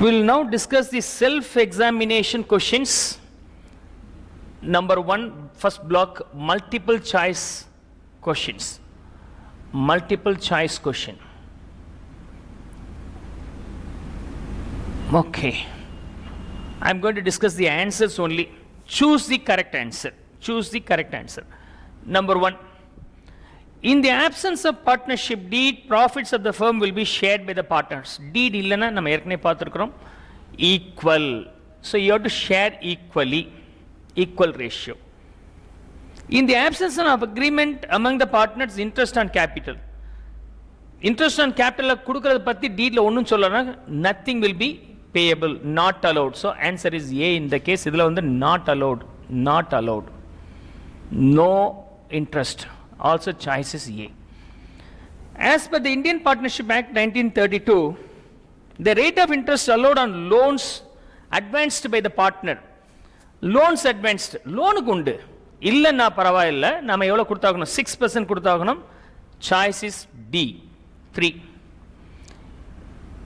We will now discuss the self-examination questions. Number 1, first block, multiple choice questions. Multiple choice question. Okay. I am going to discuss the answers only. Choose the correct answer. Choose the correct answer. Number 1. In the absence of partnership deed, profits of the firm will be shared by the partners. Deed illana நம்ம ஏற்கனவே பார்த்திருக்கிறோம். Equal. So you have to share equally. Equal ratio. In the absence of agreement among the partners, interest on capital. Interest on capital கொடுக்கிறது பத்தி deedல ஒண்ணும் சொல்லனா nothing will be payable, not allowed. So answer is A in the case. இதுல வந்து not allowed. Not allowed. No interest. Also choice is A. As per the Indian Partnership Act 1932, the rate of interest allowed on loans advanced by the partner. Loans advanced. Loan உண்டு இல்லைன்னா பரவாயில்லை, நம்ம எவ்வளோ கொடுத்தாகணும்? 6% கொடுத்தாகணும். Choice is D. 3.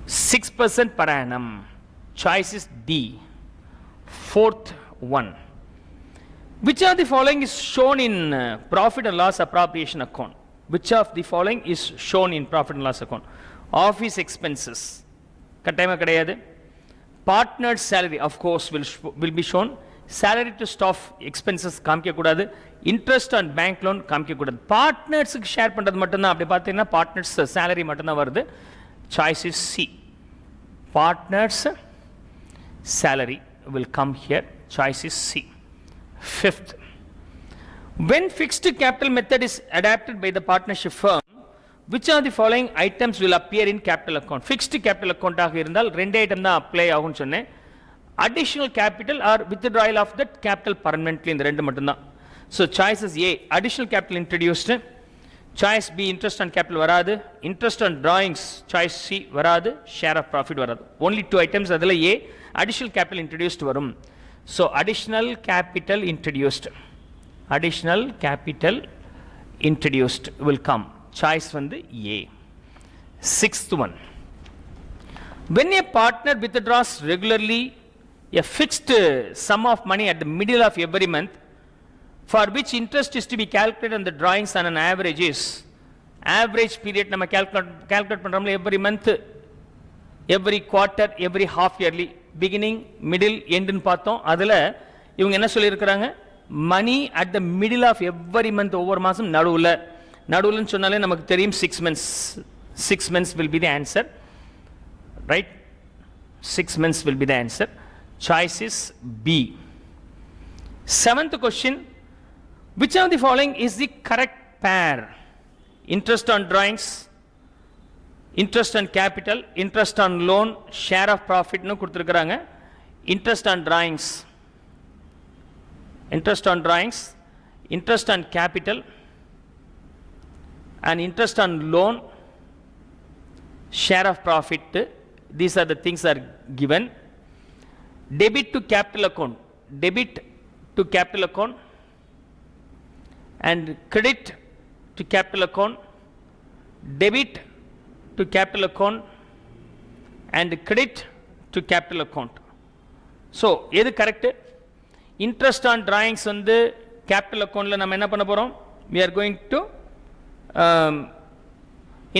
6% per annum. Choice is D. 4th one. Which of the following is shown in profit and loss appropriation account? Which of the following is shown in profit and loss account? Office expenses. கட்டாயமா கிடையாது. Partner salary of course will be shown. Salary to staff expenses காமிக்க கூடாது. Interest on bank loan காமிக்க கூடாது. பார்ட்னர்ஸ்க்கு share பண்றது மட்டும் தான். அப்படி பார்த்தீங்கன்னா பார்ட்னர்ஸ் salary மட்டும் தான் வருது. Choice is C. Partners salary will come here. Choice is C. 5th, when fixed capital method is adapted by the partnership firm, which of the following items will appear in capital account? Fixed capital account ஆக இருந்தால் ரெண்டு item தான் apply ஆகும்னு சொன்னேன். additional capital or withdrawal of that capital permanently, இந்த ரெண்டு மட்டும் தான். So choice is A, additional capital introduced. Choice B, interest on capital வராது. Interest on drawings, choice C வராது. Share of profit வராது. Only two items, அதில் A, additional capital introduced வரும். So additional capital introduced. Additional capital introduced will come. Choice வந்து A. 6th one. When a partner withdraws regularly a fixed sum of money at the middle of every month, for which interest is to be calculated on the drawings on an average is, average period நம்ம calculate பண்றோம்ல, every month, every quarter, every half yearly, beginning, middle, end ன்னு பார்த்தோம். அதில் இவங்க என்ன சொல்லியிருக்கிறாங்க? Money at the middle of every month, ஒவ்வொரு மாதம் நடுவுலன்னு சொன்னாலே நமக்கு தெரியும் 6 months. 6 months will be the answer, right? 6 months will be the answer. Choice is B. 7th question, which of the following is the correct pair? Interest on drawings, interest on capital, interest on loan, share of profit னு கொடுத்திருக்காங்க. interest on drawings, interest on drawings, interest on capital and interest on loan, share of profit, these are the things are given. Debit to capital account, debit to capital account and credit to capital account, debit to capital account and credit to capital account. So எது correct? interest on drawings வந்து capital accountல நம்ம என்ன பண்ண போறோம்? we are going to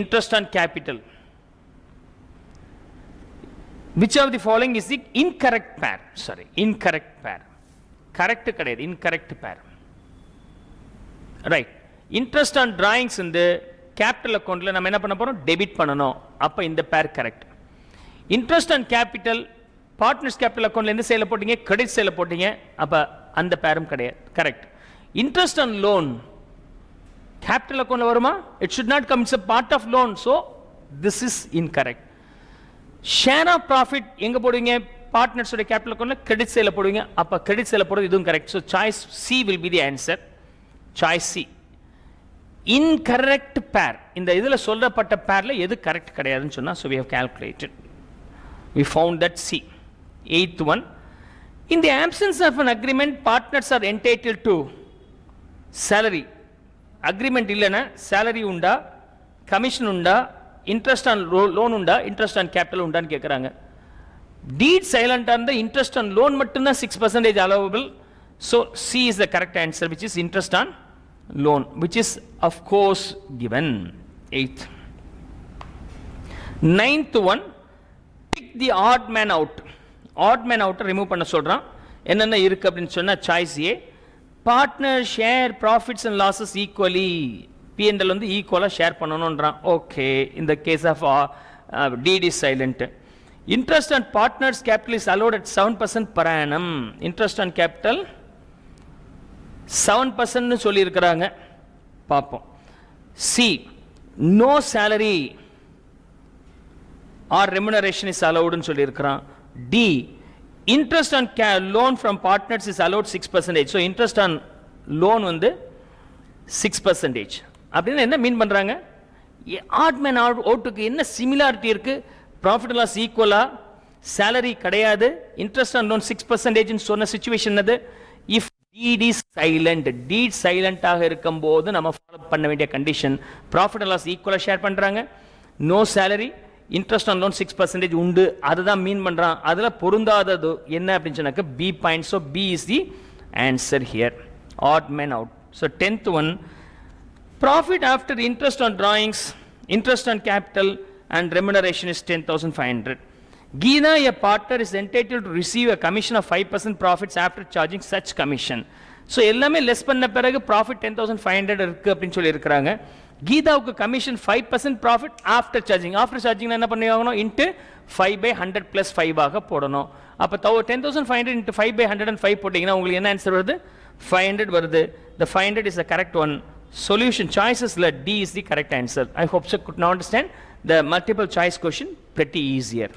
interest on capital. which of the following is the incorrect pair? Sorry, incorrect pair. correct கிடையாது, incorrect pair. right, interest on drawings வந்து capital அக்கௌண்ட்ல நம்ம என்ன பண்ண போறோம்? டெபிட் பண்ணணும். அப்ப இந்த பேர் correct. Interest on capital partners capital அக்கௌண்ட்ல எந்த சேல போட்டீங்க? கிரெடிட் சேல போட்டீங்க. அப்ப அந்த பேரும் கிடையாது, correct. Interest on loan capital அக்கௌண்ட்ல வருமா? It should not come, it's a part of loan. so this is incorrect. Share of profit எங்க போடுவீங்க? பார்ட்னர்ஸ் உடைய கேபிட்டல் அக்கௌண்ட்ல கிரெடிட் சேல போடுவீங்க. அப்ப கிரெடிட் சேல போடுறது இதுவும் correct. so choice C will be the answer. choice C. incorrect pair, இந்த இதுல சொல்லப்பட்ட பேர்ல எது கரெக்ட் கிடையாதுன்னு சொன்னா, so we have calculated, we found that C. 8th one, in the absence of an agreement, partners are entitled to salary. agreement இல்லனா salary உண்டா, commission உண்டா, interest on loan உண்டா, interest on capital உண்டான்னு கேக்குறாங்க. Deed silent on the interest on loan மட்டும்தான் 6% allowable. So C is the correct answer, which is interest on loan, which is of course given. 8th. 9th one, pick the odd man out. Odd man out remove பண்ண சொல்றான். என்னென்ன இருக்கு அப்படின்னு சொன்னா choice A, partner share profits and losses equally, P&L வந்து ஈக்குவலா share பண்ணணும்ன்றான். Okay, இந்த case of deed is silent. Interest on partners capital is allowed at 7% per annum. Interest on capital 7% னு சொல்லி இருக்கிறாங்க, பாப்போம். C, no salary or remuneration is allowed னு சொல்லி இருக்கிறான். D, interest on loan from partners is allowed 6%. So interest on loan வந்து 6%. அப்படின்னு என்ன மீன் பண்றாங்க? ஆட் மேன் அவுட்டுக்கு என்ன சிமிலாரிட்டி இருக்கு? ப்ராஃபிட் லாஸ் ஈக்குவலா, சேலரி கிடையாது, இன்ட்ரெஸ்ட் ஆன் லோன் 6% சொன்ன சிச்சுவேஷன் அது. If deed is silent, deed சைலண்டாக இருக்கும்போது நம்ம ஃபாலோ பண்ண வேண்டிய கண்டிஷன், ப்ராஃபிட் லாஸ் ஈக்குவலா ஷேர் பண்றாங்க, no salary, interest on loan 6% உண்டு, அதுதான் மீன் பண்றான். அதுல பொருந்தாதது என்ன அப்படின்னு சொன்னாக்க B point. So B is the answer here, odd man out. So 10th one, profit after interest on drawings, interest on capital and remuneration is 10,500. Geena, a partner, is entitled to receive a commission of 5% profits after charging such commission. So எல்லாமே less பண்ண பிறகு profit 10,500 இருக்கு அப்படின்னு சொல்லி இருக்கிறாங்க. கீதாவுக்கு commission 5% profit after charging. After charging என்ன பண்ணுவாங்கணும்? Into 5/100 plus 5 ஆக போடணும். அப்போ 10,500 into 5/105 போட்டீங்கன்னா உங்களுக்கு என்ன ஆன்சர் வருது? 500 வருது. The 500 is the correct one. Solution choices, D is the correct answer. I hope so could now understand the multiple choice question pretty easier.